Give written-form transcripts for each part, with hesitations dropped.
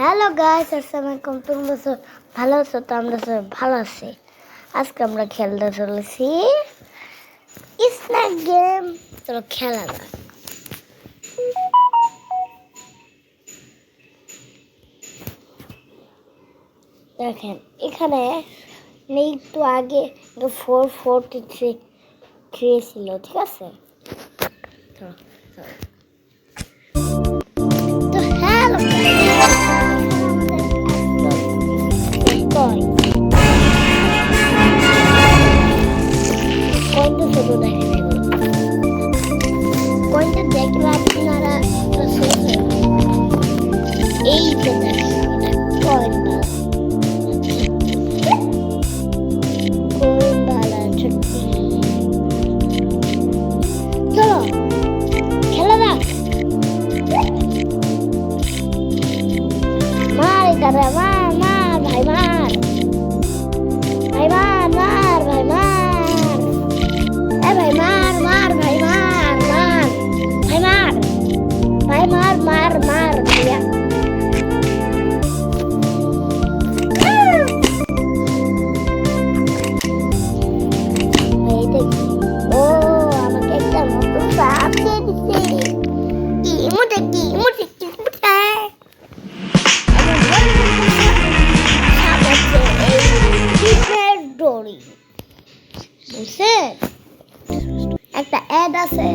Hello guys, আসসালামু আলাইকুম। তোমরা সব ভালো আছো? তো আমরা সব ভালো আছি। আজকে আমরা খেলতে চলেছি স্ন্যাক গেম। চলো খেলা যাক। দেখেন এখানে একটু আগে 443 ছিল, ঠিক আছে? তো হ্যালো কয়েনটা শুধু দেখেন, কয়েনটা দেখলে আপনারা এই যে দেখেন কয়েনটা চলো খেলা যাক। মার এটারে, মার মার ভাই, মার ভাই, মার মার ভাই, মার ভাই, মার মার ভাই, মার মার ভাই, মার ভাই, মার মার মার ভাইয়া। ও আমাকে একটা নতুন সাপ দিয়ে দিচ্ছে। কি মুটে কি মুটে কি মুটে সাপ আছে, এই টিপের দড়ি, বুঝছেন? একটা অ্যাড আছে,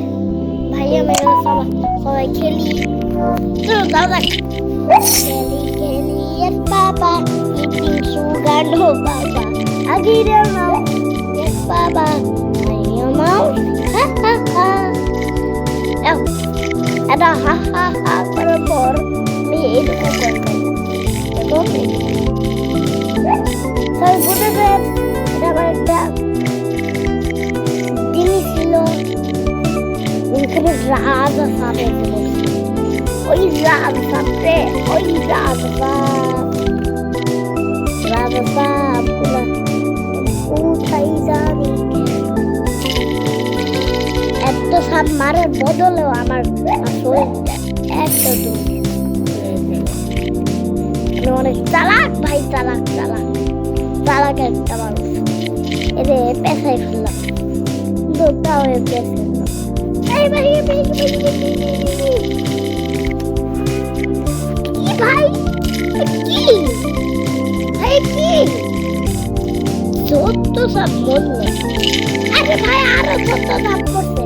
ভাইয়া মেয়েরা সবাই খেলি। চলো দাদা খেলি খেলি এর বাবা, ইটিং সুগার নো বাবা, আগিরে নাও এর বাবা, আইও নাও হা হা হা। এটা হা হা হা করার পর আমি এইরকম করবেন, সবাই বুঝেছেন? এটা আমার একটা জিনিস ছিল, ওইখানে রাজা সাপ আছে, ওই রাজা সাপে ওই রাজা সাপ গুলা উঠাই জানি। এত সাপ মারার বদলেও আমার শরীরটা এত দূর, আমি অনেক চালাক ভাই, চালাক চালাক চালাক একটা মানুষ। এরে পেশাই ফেললাম, দুটাও পেশে ভাই ভাই ভাই কি ভাই, কি ভাই, কি সত্য সব মরলো। আরে ভাই আরো সত্য সাপ করছে,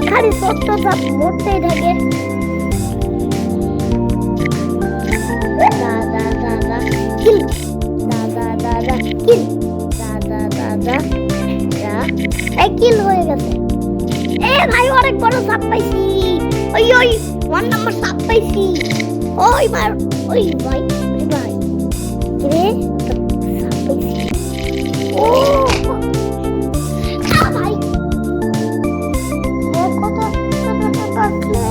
খালি সত্য সাপ মরতেই থাকে। দাদা দাদা কিল, দাদা দাদা কিল, দাদা দাদা এই কিল হয়ে গেছে। এ ভাই অনেক বড় সাপ পাইছি, ওই ওই 1 নম্বর সাপ পাইছি। ওই মার, ওই ভাই, ওই ভাই রে সাপ পাইছি। ও ভাই কত কাটলে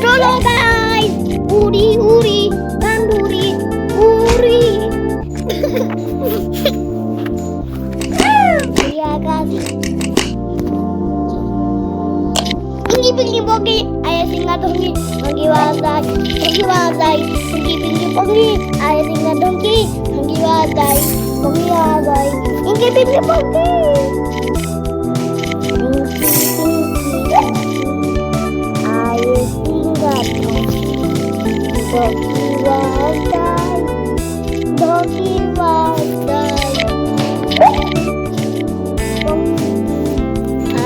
চলো গাইস, উড়ি উড়ি গান্ডুরি উড়ি Pingi pingi pogi, ayah singa dongki, dongki wadai, dongki wadai, pingi pingi pogi, ayah singa dongki, dongki wadai, dongki wadai, pingi pingi pogi. Ayah singa dongki wadai,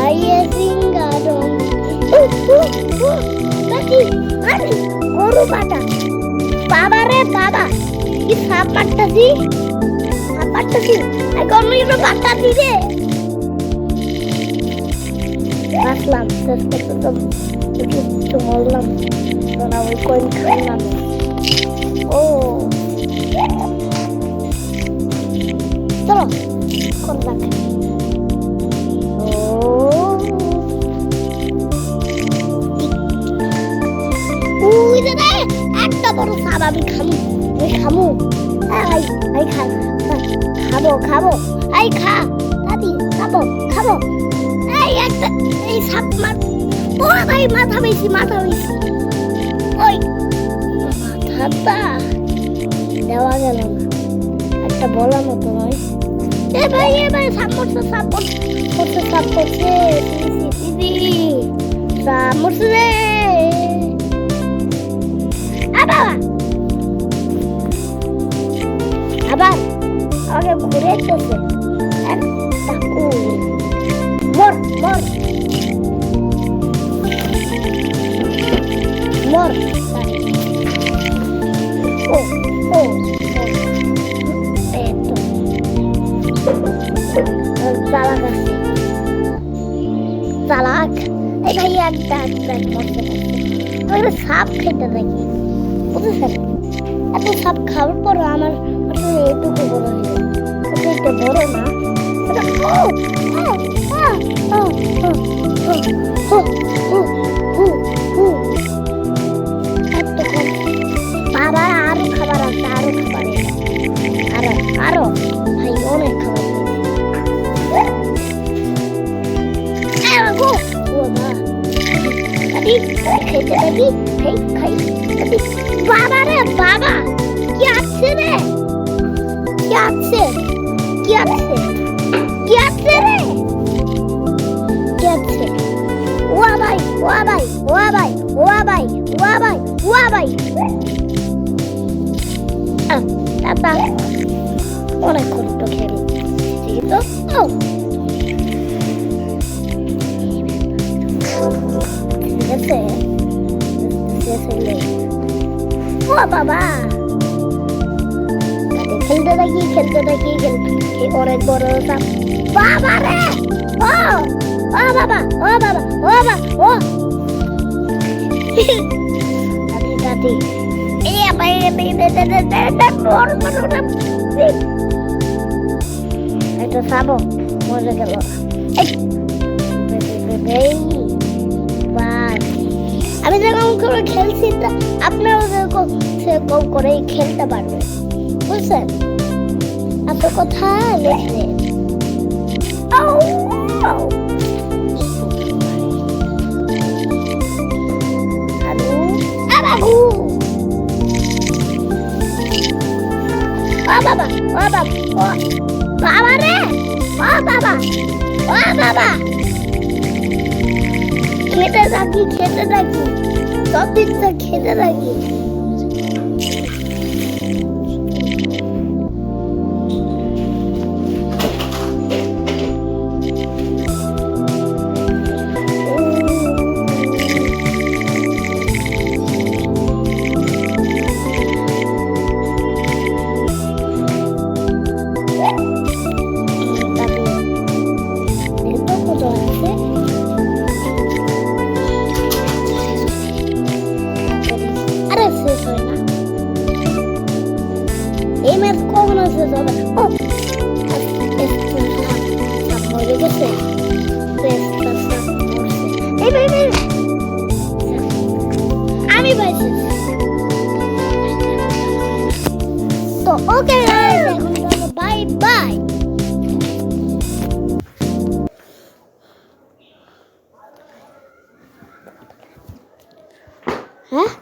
ayah singa dongki. গরু পাটা, বাবা রে বাবা, কি সাপ পাটতাছি, সাপ পাটতাছি, গরু একটু পাটতাছি রে। আসলাম তো একটু মরলাম, তো না ওই কয়েন খাইলাম। ও চলো কোন দেখ আমি খামু ভাই খাবো এই খা দাদি খাবো এই একটা এই সাপ মার ও ভাই মাথা বেশি ওই মাথাটা দেওয়া গেল না একটা বলার মতো নয় এ ভাই সাপ পড়ছে দিদি সাপ মরছে রে আবার আমাকে ঘুরে এসেছে মর চালাক এই ভাই একটা সাপ খেতে থাকি বুঝেছেন এত সাপ খাওয়ার পর আমার এটুকু বড় হয়ে এটা বড় না বাবা আরো খাবার আছে আরো ভাই অনেক খাবার বাবা রে বাবা কি আছে রে কি আছে রে ও ভাই দাদা অনেক কষ্ট খেলি ঠিক তো ঠিক আছে ও বাবা খেলতে থাকি অনেক বড় সাপ বাবা রে ও দাদি এটা সাবো মজা গেল আমি যেরকম করে খেলছি আপনারাও সেরকম করেই খেলতে পারবেন বুঝছেন এত কথা লেখে বাবা রে বাবা খেতে থাকি সব দিকটা খেতে থাকি এই ম্যাচ কখনো শেষ হবে ও মরে গেছে আমি পাইছি তো ওকে বাই হ্যাঁ